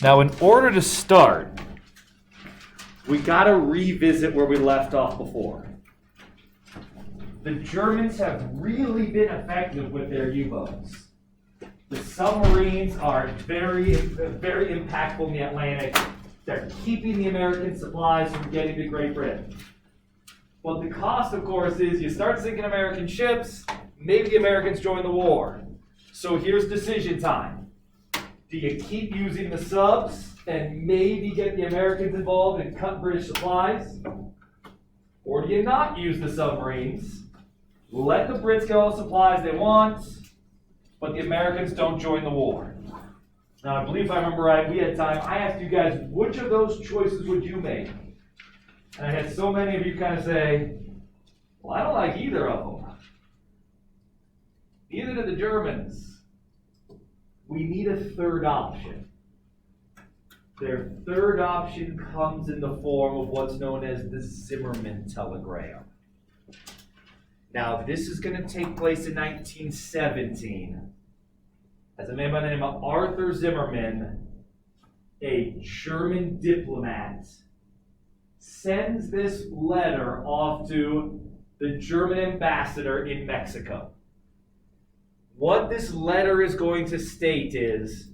Now, in order to start, we got to revisit where we left off before. The Germans have really been effective with their U-boats. The submarines are very, very impactful in the Atlantic. They're keeping the American supplies from getting to Great Britain. But the cost, of course, is you start sinking American ships, maybe the Americans join the war. So here's decision time. Do you keep using the subs and maybe get the Americans involved and cut British supplies? Or do you not use the submarines, let the Brits get all the supplies they want, but the Americans don't join the war? Now, I believe if I remember right, we had time. I asked you guys, which of those choices would you make? And I had so many of you kind of say, well, I don't like either of them. Neither did the Germans. We need a third option. Their third option comes in the form of what's known as the Zimmermann telegram. Now, this is going to take place in 1917. As a man by the name of Arthur Zimmermann, a German diplomat, sends this letter off to the German ambassador in Mexico. What this letter is going to state is,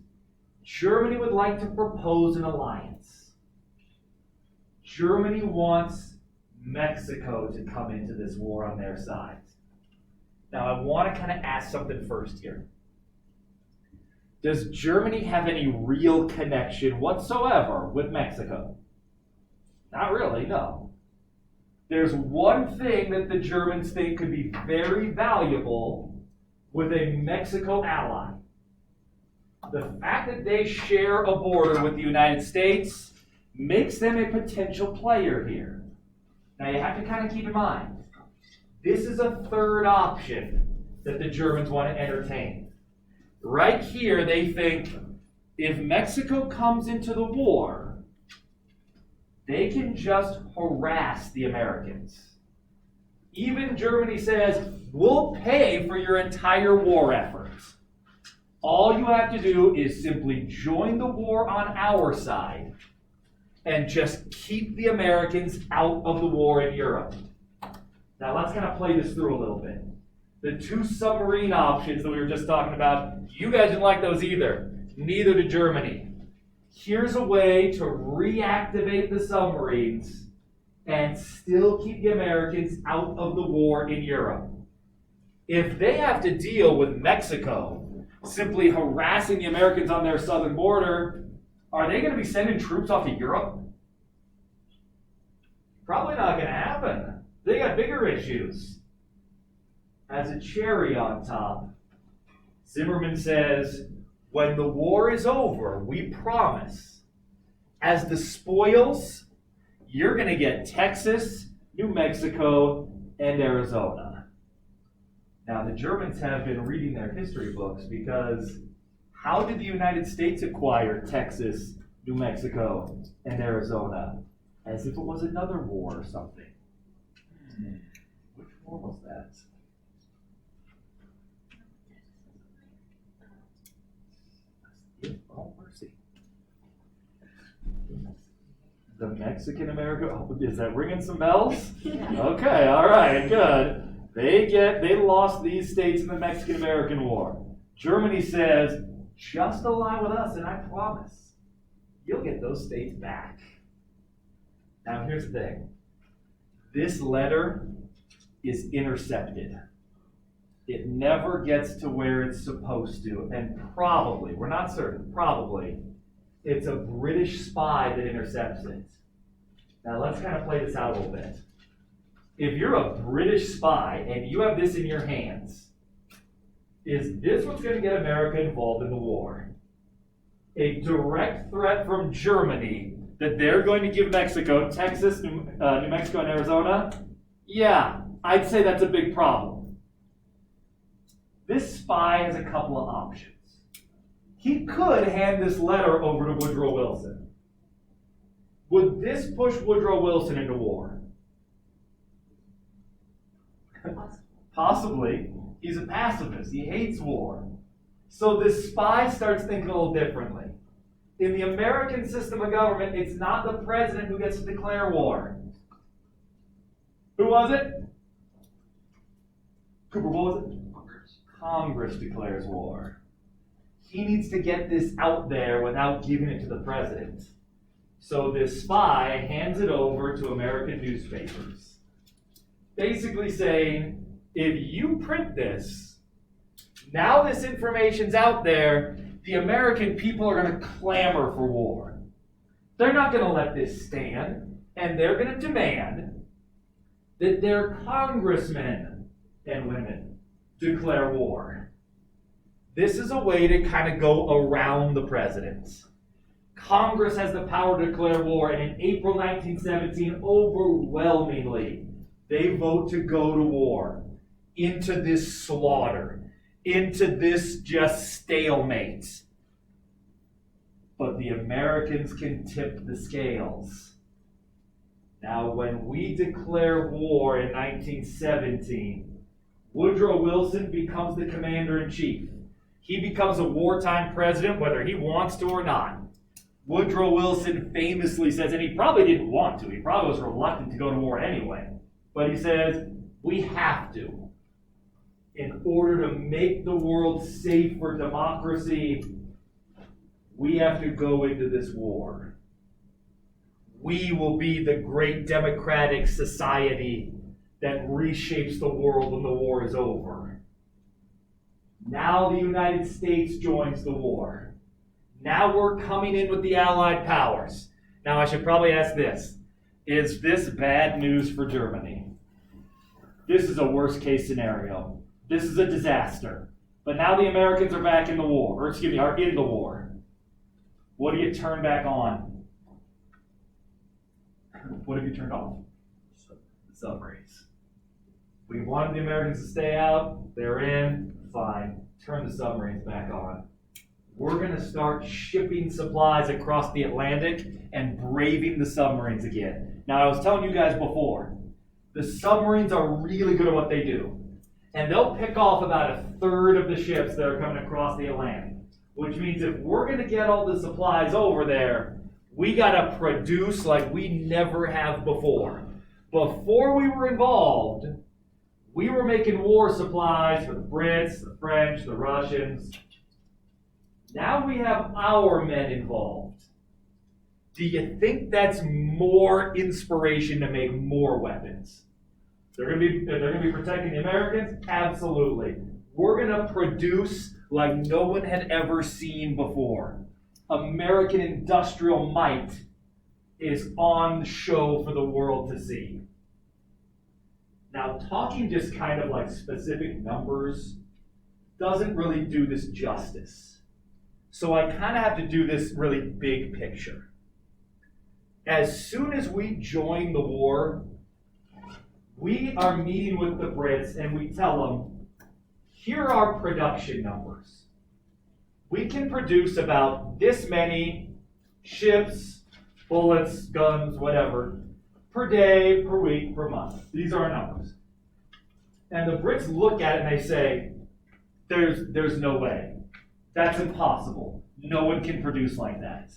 Germany would like to propose an alliance. Germany wants Mexico to come into this war on their side. Now, I want to kind of ask something first here. Does Germany have any real connection whatsoever with Mexico? Not really, no. There's one thing that the Germans think could be very valuable with a Mexico ally. The fact that they share a border with the United States makes them a potential player here. Now you have to kind of keep in mind, this is a third option that the Germans want to entertain. Right here, they think if Mexico comes into the war, they can just harass the Americans. Even Germany says, we'll pay for your entire war efforts. All you have to do is simply join the war on our side and just keep the Americans out of the war in Europe. Now let's kind of play this through a little bit. The two submarine options that we were just talking about, you guys didn't like those either. Neither did Germany. Here's a way to reactivate the submarines and still keep the Americans out of the war in Europe. If they have to deal with Mexico simply harassing the Americans on their southern border, are they going to be sending troops off to Europe? Probably not going to happen. They got bigger issues. As a cherry on top, Zimmermann says, when the war is over, we promise, as the spoils, you're going to get Texas, New Mexico, and Arizona. Now, the Germans have been reading their history books because how did the United States acquire Texas, New Mexico, and Arizona? As if it was another war or something. Which war was that? Oh, mercy. The Mexican America, oh, is that ringing some bells? Yeah. Okay, all right, good. They lost these states in the Mexican American War. Germany says, just align with us and I promise you'll get those states back. Now here's the thing. This letter is intercepted. It never gets to where it's supposed to, and probably, we're not certain, probably, it's a British spy that intercepts it. Now let's kind of play this out a little bit. If you're a British spy and you have this in your hands, is this what's going to get America involved in the war? A direct threat from Germany that they're going to give Mexico, Texas, New Mexico, and Arizona? Yeah, I'd say that's a big problem. This spy has a couple of options. He could hand this letter over to Woodrow Wilson. Would this push Woodrow Wilson into war? Possibly. He's a pacifist. He hates war. So this spy starts thinking a little differently. In the American system of government, it's not the president who gets to declare war. Who was it? Cooper, what was it? Congress declares war. He needs to get this out there without giving it to the president. So this spy hands it over to American newspapers, basically saying, if you print this, now this information's out there, the American people are going to clamor for war. They're not going to let this stand, and they're going to demand that their congressmen and women declare war. This is a way to kind of go around the president. Congress has the power to declare war, and in April 1917, overwhelmingly, they vote to go to war, into this slaughter, into this just stalemate. But the Americans can tip the scales. Now, when we declare war in 1917, Woodrow Wilson becomes the commander-in-chief. He becomes a wartime president, whether he wants to or not. Woodrow Wilson famously says, and he probably didn't want to, he probably was reluctant to go to war anyway, but he says, we have to. In order to make the world safe for democracy, we have to go into this war. We will be the great democratic society that reshapes the world when the war is over. Now the United States joins the war. Now we're coming in with the Allied powers. Now I should probably ask this. Is this bad news for Germany? This is a worst case scenario. This is a disaster. But now the Americans are back in the war, are in the war. What do you turn back on? What have you turned off? The submarines. We wanted the Americans to stay out. They're in. Fine. Turn the submarines back on. We're going to start shipping supplies across the Atlantic and braving the submarines again. Now, I was telling you guys before, the submarines are really good at what they do. And they'll pick off about a third of the ships that are coming across the Atlantic. Which means if we're going to get all the supplies over there, we got to produce like we never have before. Before we were involved, we were making war supplies for the Brits, the French, the Russians. Now we have our men involved. Do you think that's more inspiration to make more weapons? They're going to be protecting the Americans? Absolutely. We're going to produce like no one had ever seen before. American industrial might is on show for the world to see. Now, talking just kind of like specific numbers doesn't really do this justice. So I kind of have to do this really big picture. As soon as we join the war, we are meeting with the Brits and we tell them, here are our production numbers. We can produce about this many ships, bullets, guns, whatever, per day, per week, per month. These are our numbers. And the Brits look at it and they say, there's no way. That's impossible. No one can produce like that.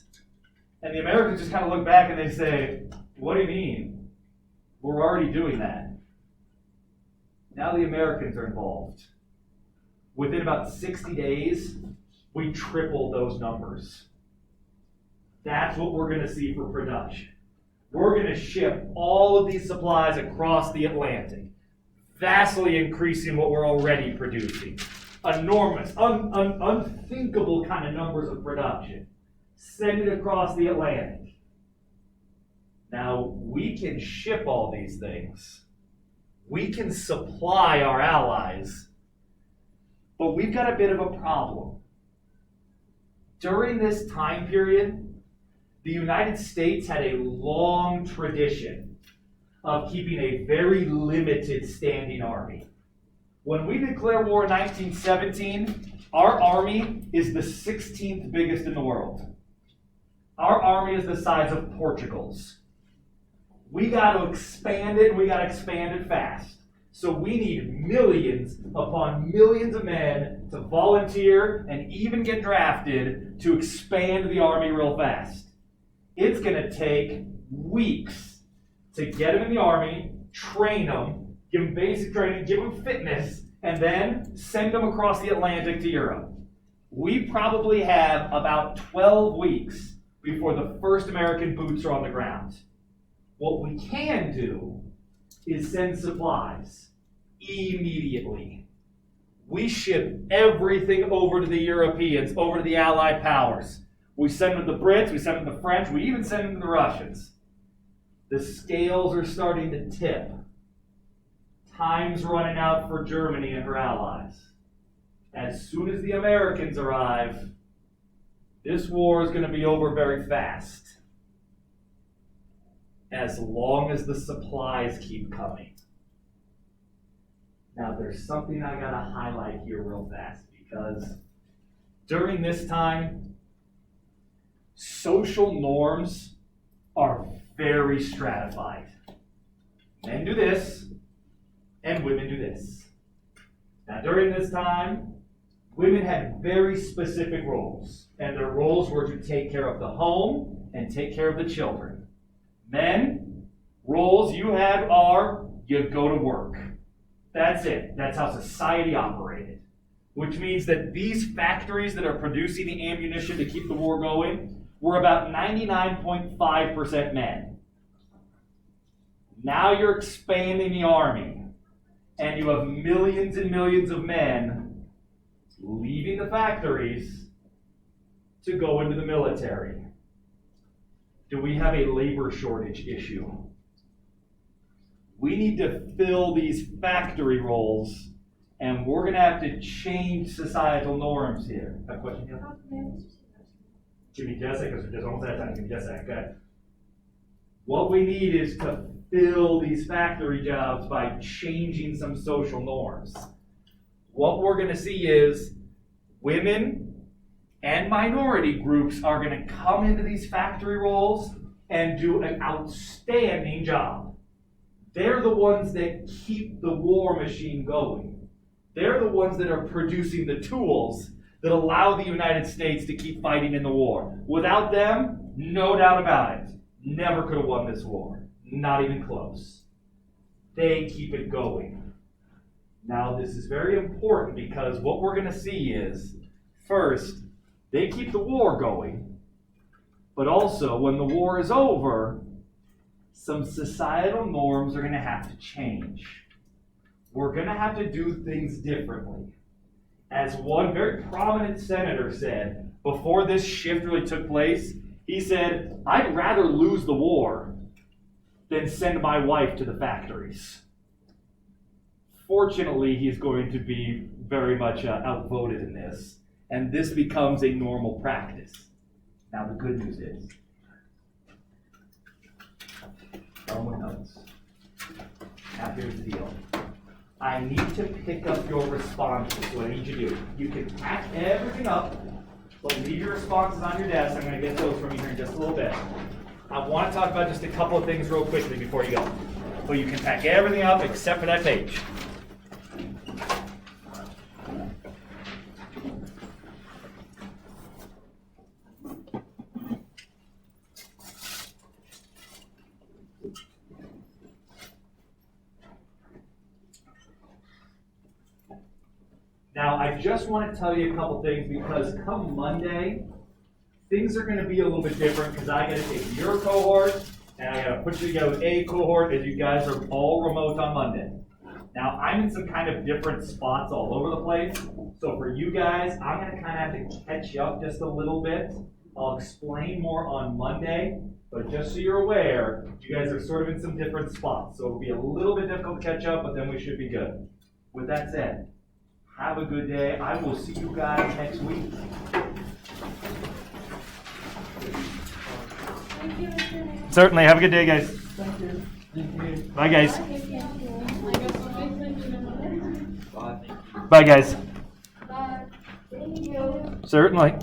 And the Americans just kind of look back and they say, what do you mean? We're already doing that. Now the Americans are involved. Within about 60 days, we triple those numbers. That's what we're going to see for production. We're going to ship all of these supplies across the Atlantic, vastly increasing what we're already producing. Enormous, unthinkable kind of numbers of production. Send it across the Atlantic. Now, we can ship all these things. We can supply our allies. But we've got a bit of a problem. During this time period, the United States had a long tradition of keeping a very limited standing army. When we declare war in 1917, our army is the 16th biggest in the world. Our army is the size of Portugal's. We got to expand it, we got to expand it fast. So we need millions upon millions of men to volunteer and even get drafted to expand the army real fast. It's going to take weeks to get them in the army, train them, give them basic training, give them fitness, and then send them across the Atlantic to Europe. We probably have about 12 weeks before the first American boots are on the ground. What we can do is send supplies immediately. We ship everything over to the Europeans, over to the Allied powers. We send them to the Brits, we send them to the French, we even send them to the Russians. The scales are starting to tip. Time's running out for Germany and her allies. As soon as the Americans arrive, this war is going to be over very fast. As long as the supplies keep coming. Now there's something I got to highlight here real fast, because during this time, social norms are very stratified. Men do this, and women do this. Now during this time, women had very specific roles, and their roles were to take care of the home and take care of the children. Men, roles you have are you go to work. That's it. That's how society operated. Which means that these factories that are producing the ammunition to keep the war going were about 99.5% men. Now you're expanding the army, and you have millions and millions of men leaving the factories to go into the military. Do we have a labor shortage issue? We need to fill these factory roles, and we're going to have to change societal norms here. A question here? Give me just a second, because there's almost out of time. Give me just a second. Okay. What we need is to fill these factory jobs by changing some social norms. What we're going to see is women and minority groups are going to come into these factory roles and do an outstanding job. They're the ones that keep the war machine going. They're the ones that are producing the tools that allow the United States to keep fighting in the war. Without them, no doubt about it, never could have won this war. Not even close. They keep it going. Now, this is very important, because what we're going to see is, first, they keep the war going, but also, when the war is over, some societal norms are going to have to change. We're going to have to do things differently. As one very prominent senator said, before this shift really took place, he said, "I'd rather lose the war than send my wife to the factories." Fortunately, he's going to be very much outvoted in this, and this becomes a normal practice. Now, the good news is, notes. Now here's the deal. I need to pick up your responses. So what I need you to do, you can pack everything up, but leave your responses on your desk. I'm going to get those from you here in just a little bit. I want to talk about just a couple of things real quickly before you go. But you can pack everything up except for that page. Now, I just want to tell you a couple things, because come Monday, things are going to be a little bit different, because I got to take your cohort and I got to put you together with a cohort, as you guys are all remote on Monday. Now, I'm in some kind of different spots all over the place, so for you guys, I'm going to kind of have to catch up just a little bit. I'll explain more on Monday, but just so you're aware, you guys are sort of in some different spots, so it'll be a little bit difficult to catch up, but then we should be good. With that said, have a good day. I will see you guys next week. Certainly. Have a good day, guys. Thank you. Thank you. Bye, guys. Bye, guys. Bye. Thank you. Certainly.